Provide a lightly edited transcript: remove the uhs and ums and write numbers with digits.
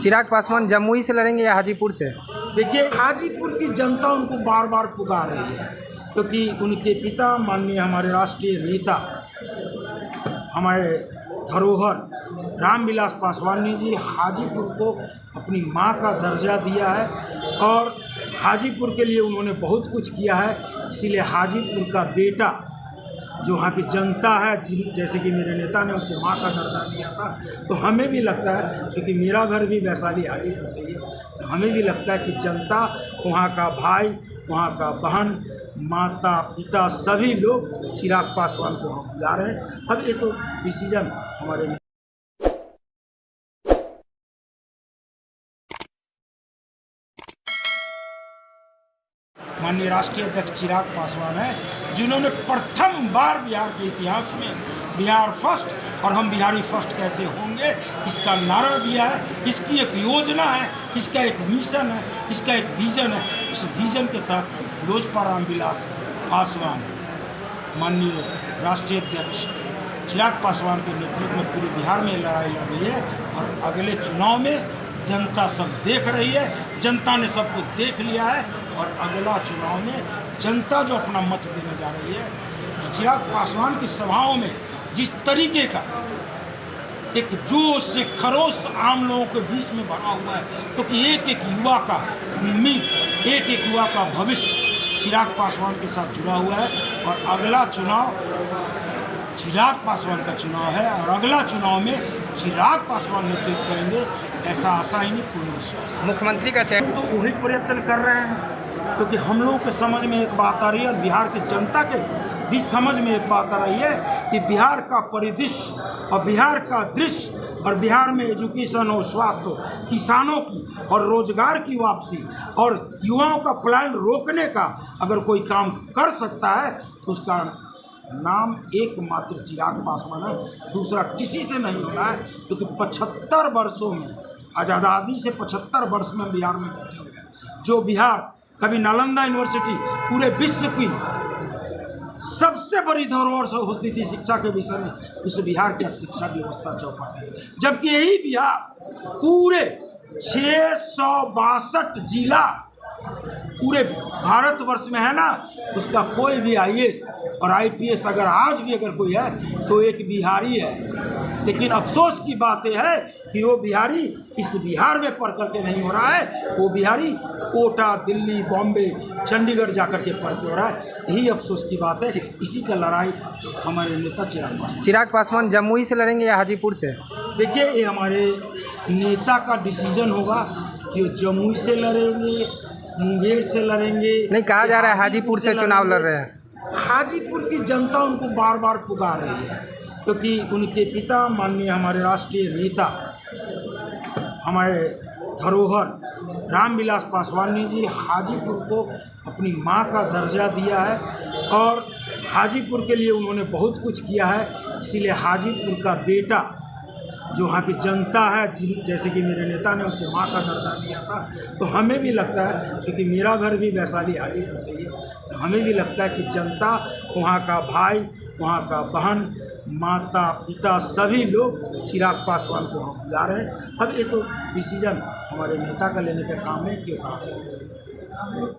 चिराग पासवान जमुई से लड़ेंगे या हाजीपुर से? देखिए, हाजीपुर की जनता उनको बार बार पुकार रही है, क्योंकि उनके पिता माननीय हमारे राष्ट्रीय नेता, हमारे धरोहर रामविलास पासवान ने जी हाजीपुर को अपनी माँ का दर्जा दिया है और हाजीपुर के लिए उन्होंने बहुत कुछ किया है। इसीलिए हाजीपुर का बेटा जो वहाँ की जनता है, जैसे कि मेरे नेता ने उसको माँ का दर्जा दिया था, तो हमें भी लगता है, क्योंकि मेरा घर भी वैशाली हाजीपुर से ही है, तो हमें भी लगता है कि जनता, वहाँ का भाई, वहाँ का बहन, माता पिता सभी लोग चिराग पासवान को हम बुला रहे हैं। अब ये तो डिसीजन हमारे माननीय राष्ट्रीय अध्यक्ष चिराग पासवान है, जिन्होंने प्रथम बार बिहार के इतिहास में बिहार फर्स्ट और हम बिहारी फर्स्ट कैसे होंगे इसका नारा दिया है। इसकी एक योजना है, इसका एक मिशन है, इसका एक विजन है। उस विजन के तहत लोजपा रामविलास पासवान माननीय राष्ट्रीय अध्यक्ष चिराग पासवान के नेतृत्व में पूरे बिहार में लड़ाई लड़ रही है और अगले चुनाव में जनता सब देख रही है, जनता ने सबको देख लिया है और अगला चुनाव में जनता जो अपना मत देने जा रही है, जो चिराग पासवान की सभाओं में जिस तरीके का एक जोश से खरोश आम लोगों के बीच में भरा हुआ है, क्योंकि एक एक युवा का उम्मीद, एक एक युवा का भविष्य चिराग पासवान के साथ जुड़ा हुआ है और अगला चुनाव चिराग पासवान का चुनाव है और अगला चुनाव में चिराग पासवान नेतृत्व करेंगे, ऐसा आशा ही नहीं, पूर्ण विश्वास। मुख्यमंत्री का चयन तो वही प्रयत्न कर रहे हैं, क्योंकि हम लोगों के समझ में एक बात आ रही है और बिहार की जनता के भी समझ में एक बात आ रही है कि बिहार का परिदृश्य और बिहार का दृश्य और बिहार में एजुकेशन और स्वास्थ्य हो, किसानों की और रोजगार की वापसी और युवाओं का प्लान रोकने का अगर कोई काम कर सकता है तो उसका नाम एकमात्र चिराग पासवान है, दूसरा किसी से नहीं होना है। क्योंकि 75 वर्षों में, आज़ादी से 75 वर्ष में बिहार में बैठे हुए हैं। जो बिहार कभी नालंदा यूनिवर्सिटी पूरे विश्व की सबसे बड़ी धरोहर होती थी शिक्षा के विषय में, उस बिहार की शिक्षा व्यवस्था चौपट है। जबकि यही बिहार पूरे 662 जिला पूरे भारतवर्ष में है ना, उसका कोई भी IAS और IPS अगर आज भी अगर कोई है तो एक बिहारी है। लेकिन अफसोस की बात यह है कि वो बिहारी इस बिहार में पढ़ करके नहीं हो रहा है, वो बिहारी कोटा, दिल्ली, बॉम्बे, चंडीगढ़ जाकर के पढ़ के हो रहा है। यही अफसोस की बात है। इसी का लड़ाई हमारे नेता चिराग पासवान जमुई से लड़ेंगे या हाजीपुर से? देखिए, ये हमारे नेता का डिसीजन होगा कि वो जमुई से लड़ेंगे, मुंगेर से लड़ेंगे। नहीं, कहा जा रहा है हाजीपुर से चुनाव लड़ रहे हैं। हाजीपुर की जनता उनको बार बार पुकार रही है, क्योंकि उनके पिता माननीय हमारे राष्ट्रीय नेता, हमारे धरोहर रामविलास पासवान ने जी हाजीपुर को अपनी माँ का दर्जा दिया है और हाजीपुर के लिए उन्होंने बहुत कुछ किया है। इसीलिए हाजीपुर का बेटा जो वहाँ की जनता है, जैसे कि मेरे नेता ने उसको माँ का दर्जा दिया था, तो हमें भी लगता है, क्योंकि मेरा घर भी वैशाली हाजीपुर से ही है, तो हमें भी लगता है कि जनता, वहाँ का भाई, वहाँ का बहन, माता पिता सभी लोग चिराग पासवान को हम बुला रहे हैं। अब ये तो डिसीजन हमारे नेता का लेने का काम है कि वो कहाँ से